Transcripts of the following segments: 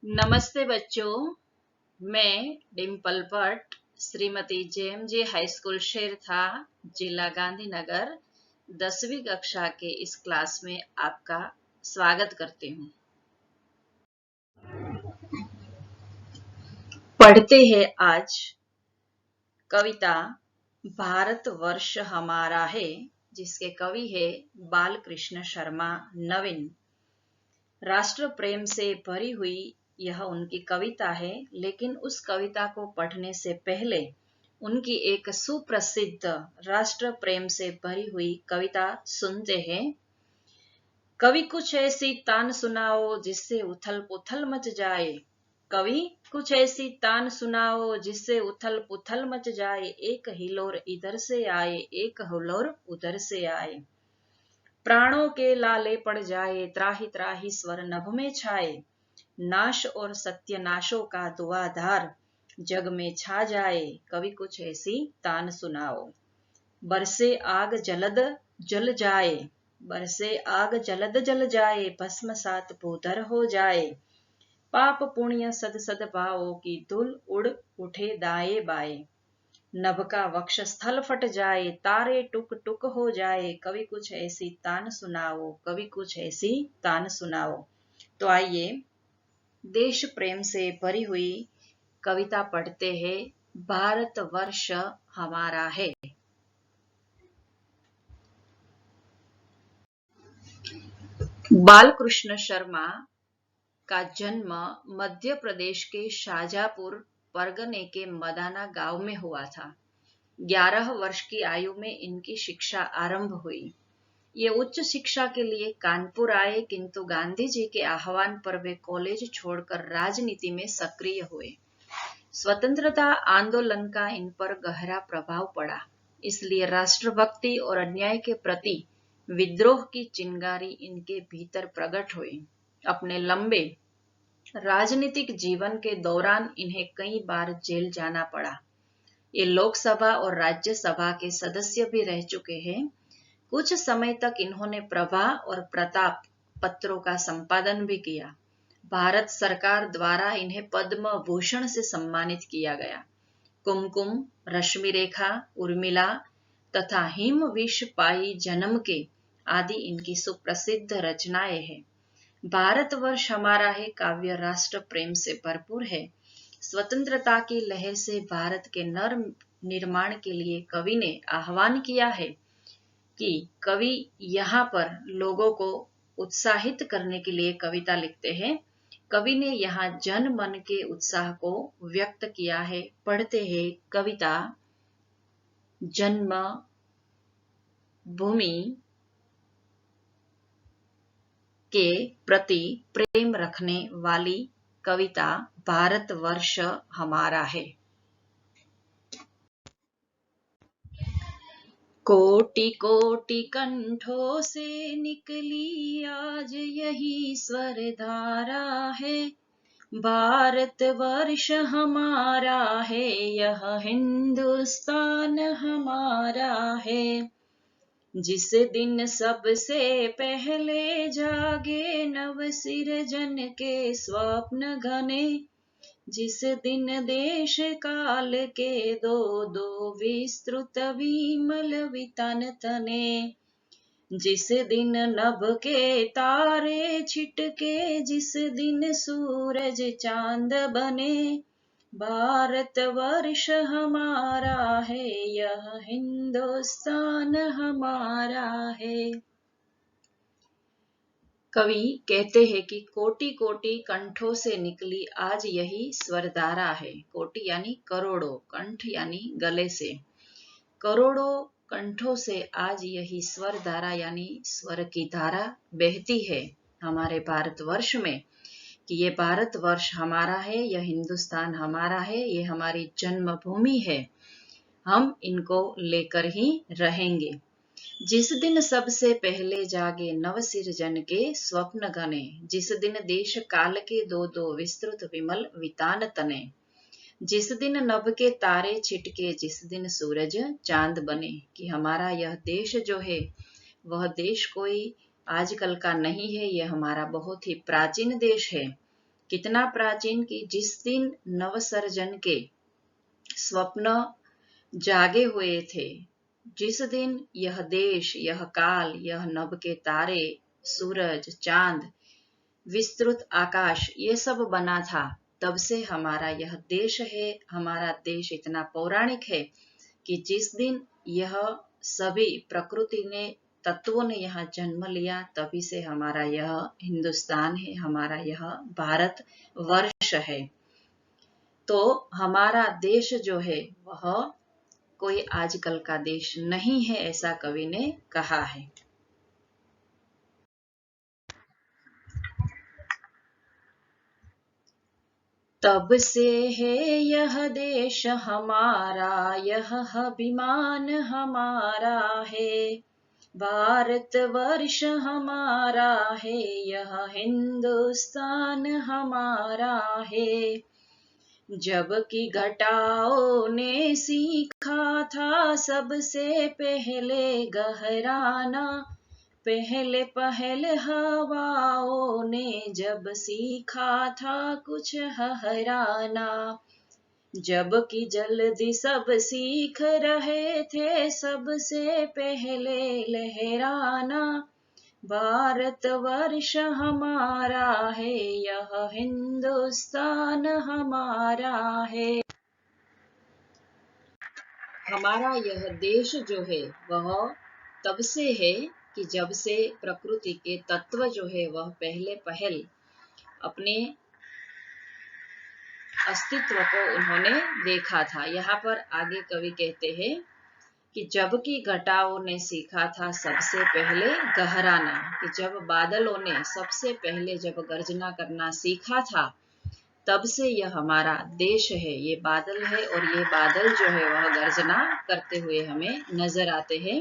नमस्ते बच्चों, मैं डिम्पल भट्ट श्रीमती जेएमजे हाई स्कूल शेरथा, जिला गांधीनगर 10वीं कक्षा के इस क्लास में आपका स्वागत करती हूँ। पढ़ते हैं आज कविता भारतवर्ष हमारा है, जिसके कवि है बालकृष्ण शर्मा नवीन। राष्ट्र प्रेम से भरी हुई यह उनकी कविता है, लेकिन उस कविता को पढ़ने से पहले उनकी एक सुप्रसिद्ध राष्ट्र प्रेम से भरी हुई कविता सुनते हैं। कवि कुछ ऐसी तान सुनाओ जिससे उथल पुथल मच जाए। कवि कुछ ऐसी तान सुनाओ जिससे उथल पुथल मच जाए। एक हिलोर इधर से आए, एक हिलोर उधर से आए। प्राणों के लाले पड़ जाए, त्राहि त्राहि स्वर नभ में छाए। नाश और सत्यानाशों का धुआंधार जग में छा जाए। कवि कुछ ऐसी तान सुनाओ। बरसे आग जलद जल जाए, बरसे आग जलद जल जाए। भस्म सात भूधर हो जाए। पाप पुण्य सद सद भावों की धूल उड़ उठे दाए बाए। नभ का वक्ष स्थल फट जाए, तारे टुक टुक हो जाए। कवि कुछ ऐसी तान सुनाओ, कवि कुछ ऐसी तान सुनाओ। तो आइए देश प्रेम से भरी हुई कविता पढ़ते हैं। भारतवर्ष हमारा है। बालकृष्ण शर्मा का जन्म मध्य प्रदेश के शाजापुर परगने के मदाना गांव में हुआ था। 11 वर्ष की आयु में इनकी शिक्षा आरंभ हुई। ये उच्च शिक्षा के लिए कानपुर आए, किंतु गांधी जी के आह्वान पर वे कॉलेज छोड़कर राजनीति में सक्रिय हुए। स्वतंत्रता आंदोलन का इन पर गहरा प्रभाव पड़ा, इसलिए राष्ट्रभक्ति और अन्याय के प्रति विद्रोह की चिंगारी इनके भीतर प्रकट हुई। अपने लंबे राजनीतिक जीवन के दौरान इन्हें कई बार जेल जाना पड़ा। ये लोकसभा और राज्यसभा के सदस्य भी रह चुके हैं। कुछ समय तक इन्होंने प्रभा और प्रताप पत्रों का संपादन भी किया। भारत सरकार द्वारा इन्हें पद्म भूषण से सम्मानित किया गया। कुमकुम, रश्मि रेखा, उर्मिला तथा हिम विष पाई जन्म के आदि इनकी सुप्रसिद्ध रचनाएं हैं। भारतवर्ष हमारा है काव्य राष्ट्र प्रेम से भरपूर है। स्वतंत्रता की लहर से भारत के नर निर्माण के लिए कवि ने आह्वान किया है कि कवि यहाँ पर लोगों को उत्साहित करने के लिए कविता लिखते हैं। कवि ने यहाँ जन मन के उत्साह को व्यक्त किया है। पढ़ते हैं कविता जन्म भूमि के प्रति प्रेम रखने वाली कविता भारतवर्ष हमारा है। कोटि कोटि कंठों से निकली आज यही स्वर धारा है। भारतवर्ष हमारा है, यह हिंदुस्तान हमारा है। जिस दिन सबसे पहले जागे नव सिरजन के स्वप्न घने। जिस दिन देश काल के दो दो विस्तृत विमल वितान तने। जिस दिन नभ के तारे छिटके, जिस दिन सूरज चांद बने। भारतवर्ष हमारा है, यह हिंदुस्तान हमारा है। कवि कहते हैं कि कोटि कोटि कंठों से निकली आज यही स्वरधारा है। कोटि यानी करोड़ों, कंठ यानी गले से। करोड़ों कंठों से आज यही स्वर धारा यानी स्वर की धारा बहती है हमारे भारतवर्ष में, कि ये भारतवर्ष हमारा है, यह हिंदुस्तान हमारा है, ये हमारी जन्मभूमि है। हम इनको लेकर ही रहेंगे। जिस दिन सबसे पहले जागे नव सिरजन के स्वप्न घने। जिस दिन देश काल के दो दो विस्तृत विमल वितान तने। जिस दिन नभ के तारे छिटके, जिस दिन सूरज चांद बने। कि हमारा यह देश जो है वह देश कोई आजकल का नहीं है, यह हमारा बहुत ही प्राचीन देश है। कितना प्राचीन कि जिस दिन नवसर्जन के स्वप्न जागे हुए थे, जिस दिन यह देश, यह काल, यह नभ के तारे, सूरज, चांद, विस्तृत आकाश ये सब बना था, तब से हमारा यह देश है। हमारा देश इतना पौराणिक है कि जिस दिन यह सभी प्रकृति ने, तत्वों ने यहाँ जन्म लिया, तभी से हमारा यह हिंदुस्तान है, हमारा यह भारत वर्ष है। तो हमारा देश जो है वह कोई आजकल का देश नहीं है, ऐसा कवि ने कहा है। तब से है यह देश हमारा, यह अभिमान हमारा है। भारत वर्ष हमारा है, यह हिंदुस्तान हमारा है। जबकि घटाओं ने सीखा था सबसे पहले गहराना, पहले पहले हवाओं ने जब सीखा था कुछ हराना। जबकि जल्दी सब सीख रहे थे सबसे पहले लहराना। भारत वर्ष हमारा है, यह हिंदुस्तान हमारा है। हमारा यह देश जो है वह तब से है कि जब से प्रकृति के तत्व जो है वह पहले पहल अपने अस्तित्व को उन्होंने देखा था। यहाँ पर आगे कवि कहते हैं कि जबकि घटाओं ने सीखा था सबसे पहले गहराना, कि जब बादलों ने सबसे पहले जब गर्जना करना सीखा था, तब से यह हमारा देश है। ये बादल है और ये बादल जो है वह गर्जना करते हुए हमें नजर आते हैं।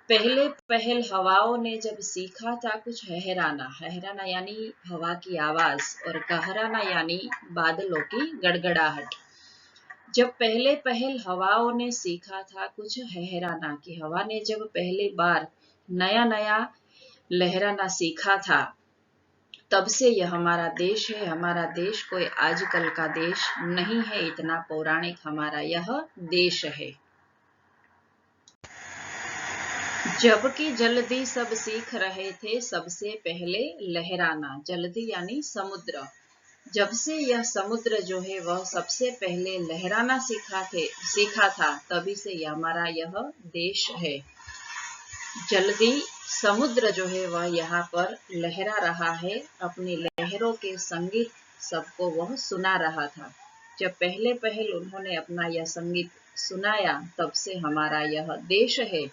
पहले पहल हवाओं ने जब सीखा था कुछ हहराना, हहराना यानी हवा की आवाज, और गहराना यानी बादलों की गड़गड़ाहट। जब पहले पहल हवाओं ने सीखा था कुछ हहराना, कि हवा ने जब पहली बार नया नया लहराना सीखा था, तब से यह हमारा देश है। हमारा देश कोई आजकल का देश नहीं है, इतना पौराणिक हमारा यह देश है। जबकि जल्दी सब सीख रहे थे सबसे पहले लहराना, जल्दी यानी समुद्र। जब से यह समुद्र जो है वह सबसे पहले लहराना सीखा था, तभी से यह हमारा यह देश है। जल्दी समुद्र जो है वह यहाँ पर लहरा रहा है, अपनी लहरों के संगीत सबको वह सुना रहा था। जब पहले पहल उन्होंने अपना यह संगीत सुनाया, तब से हमारा यह देश है।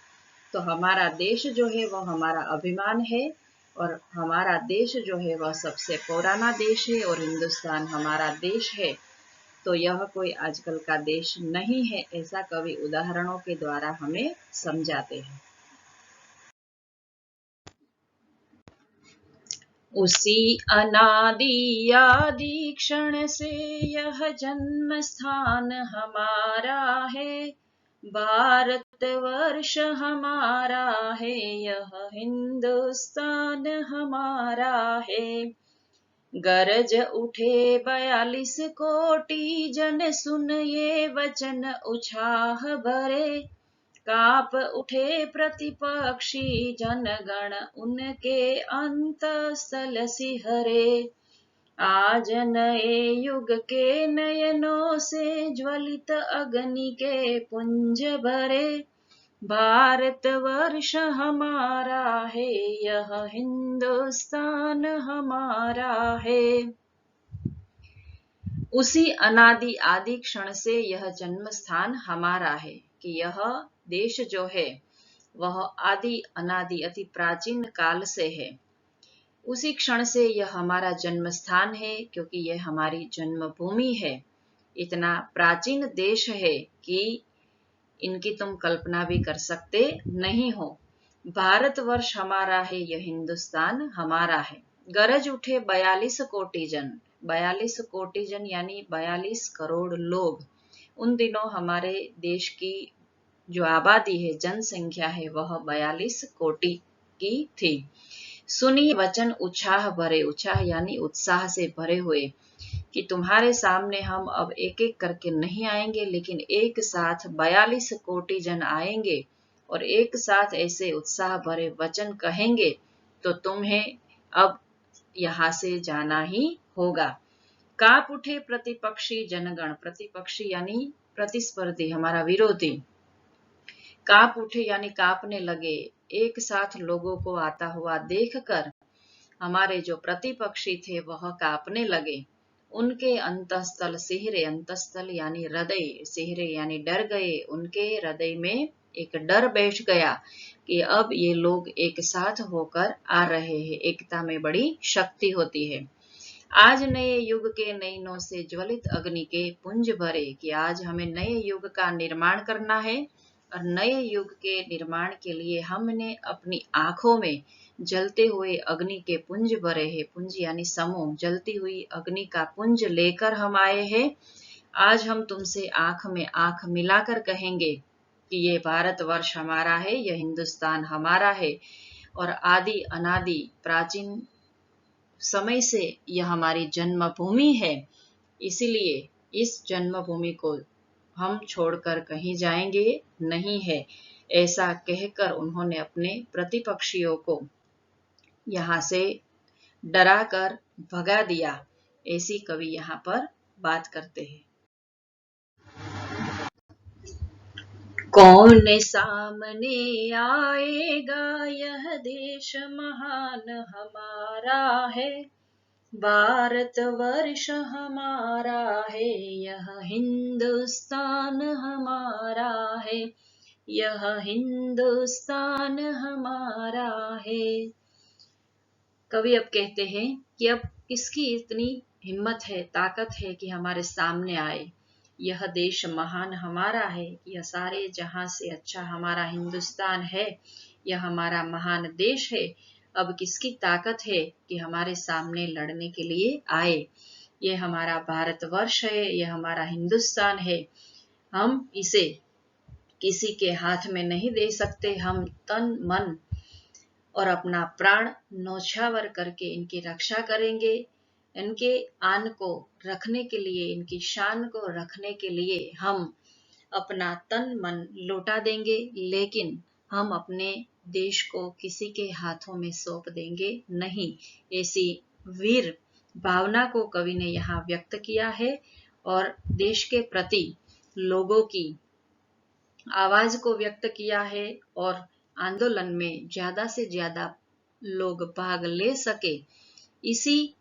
तो हमारा देश जो है वह हमारा अभिमान है, और हमारा देश जो है वह सबसे पुराना देश है, और हिंदुस्तान हमारा देश है। तो यह कोई आजकल का देश नहीं है, ऐसा कवि उदाहरणों के द्वारा हमें समझाते हैं। उसी अनादि आदि क्षण से यह जन्म स्थान हमारा है। भारत वर्ष हमारा है, यह हिंदुस्तान हमारा है। गरज उठे 42 कोटि जन, सुन ये वचन उछाह भरे। काप उठे प्रतिपक्षी जनगण, उनके अंतस्थल सिहरे। आज नए युग के नयनों से ज्वलित अग्नि के पुंज भरे। भारत वर्ष हमारा है, यह हिंदुस्तान हमारा है। उसी अनादि आदि क्षण से यह जन्म स्थान हमारा है, कि यह देश जो है वह आदि अनादि अति प्राचीन काल से है। उसी क्षण से यह हमारा जन्म स्थान है, क्योंकि यह हमारी जन्मभूमि है। इतना प्राचीन देश है कि इनकी तुम कल्पना भी कर सकते नहीं हो। भारतवर्ष हमारा है, यह हिंदुस्तान हमारा है। गरज उठे 42 कोटि जन, 42 कोटि जन यानी 42 करोड़ लोग। उन दिनों हमारे देश की जो आबादी है, जनसंख्या है, वह 42 कोटि की थी। सुनिए वचन उत्साह भरे, उत्साह यानी उत्साह से भरे हुए, कि तुम्हारे सामने हम अब एक एक करके नहीं आएंगे, लेकिन एक साथ 42 कोटि जन आएंगे और एक साथ ऐसे उत्साह भरे वचन कहेंगे, तो तुम्हें अब यहाँ से जाना ही होगा। कांप उठे प्रतिपक्षी जनगण, प्रतिपक्षी यानी प्रतिस्पर्धी, हमारा विरोधी। कांप उठे यानी कांपने लगे, एक साथ लोगों को आता हुआ देखकर हमारे जो प्रतिपक्षी थे वह कांपने लगे। उनके अंतस्थल सिहरे, अंतस्थल यानी हृदय, सिहरे यानी डर गए, उनके हृदय में एक डर बैठ गया कि अब ये लोग एक साथ होकर आ रहे हैं। एकता में बड़ी शक्ति होती है। आज नए युग के नयनों से ज्वलित अग्नि के पुंज भरे, कि आज हमें नए युग का निर्माण करना है और नए युग के निर्माण के लिए हमने अपनी आंखों में जलते हुए अग्नि के पुंज भरे हैं। पुंज यानी समूह, जलती हुई अग्नि का पुंज लेकर हम आए हैं। आज हम तुमसे आंख में आंख मिलाकर कहेंगे कि ये भारतवर्ष हमारा है, यह हिंदुस्तान हमारा है और आदि अनादि प्राचीन समय से यह हमारी जन्मभूमि है। इसीलिए इस जन्मभूमि को हम छोड़कर कहीं जाएंगे नहीं है। ऐसा कहकर उन्होंने अपने प्रतिपक्षियों को यहाँ से डराकर भगा दिया। ऐसी कवि यहाँ पर बात करते हैं। कौन सामने आएगा, यह देश महान हमारा है, भारतवर्ष हमारा है, यह हिंदुस्तान हमारा है, यह हिंदुस्तान हमारा है। कवि अब कहते हैं कि अब किसकी इतनी हिम्मत है, ताकत है कि हमारे सामने आए। यह देश महान हमारा है, यह सारे जहां से अच्छा हमारा हिंदुस्तान है, यह हमारा महान देश है। अब किसकी ताकत है कि हमारे सामने लड़ने के लिए आए। यह हमारा भारतवर्ष है, यह हमारा हिंदुस्तान है। हम इसे किसी के हाथ में नहीं दे सकते। हम तन मन और अपना प्राण न्यौछावर करके इनकी रक्षा करेंगे। इनके आन को रखने के लिए, इनकी शान को रखने के लिए हम अपना तन मन लौटा देंगे, लेकिन हम अपने देश को किसी के हाथों में सौंप देंगे नहीं। ऐसी वीर भावना को कवि ने यहाँ व्यक्त किया है और देश के प्रति लोगों की आवाज को व्यक्त किया है और आंदोलन में ज्यादा से ज्यादा लोग भाग ले सके, इसी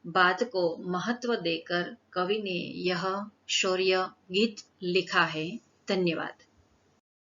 बात को महत्व देकर कवि ने यह शौर्य गीत लिखा है। धन्यवाद।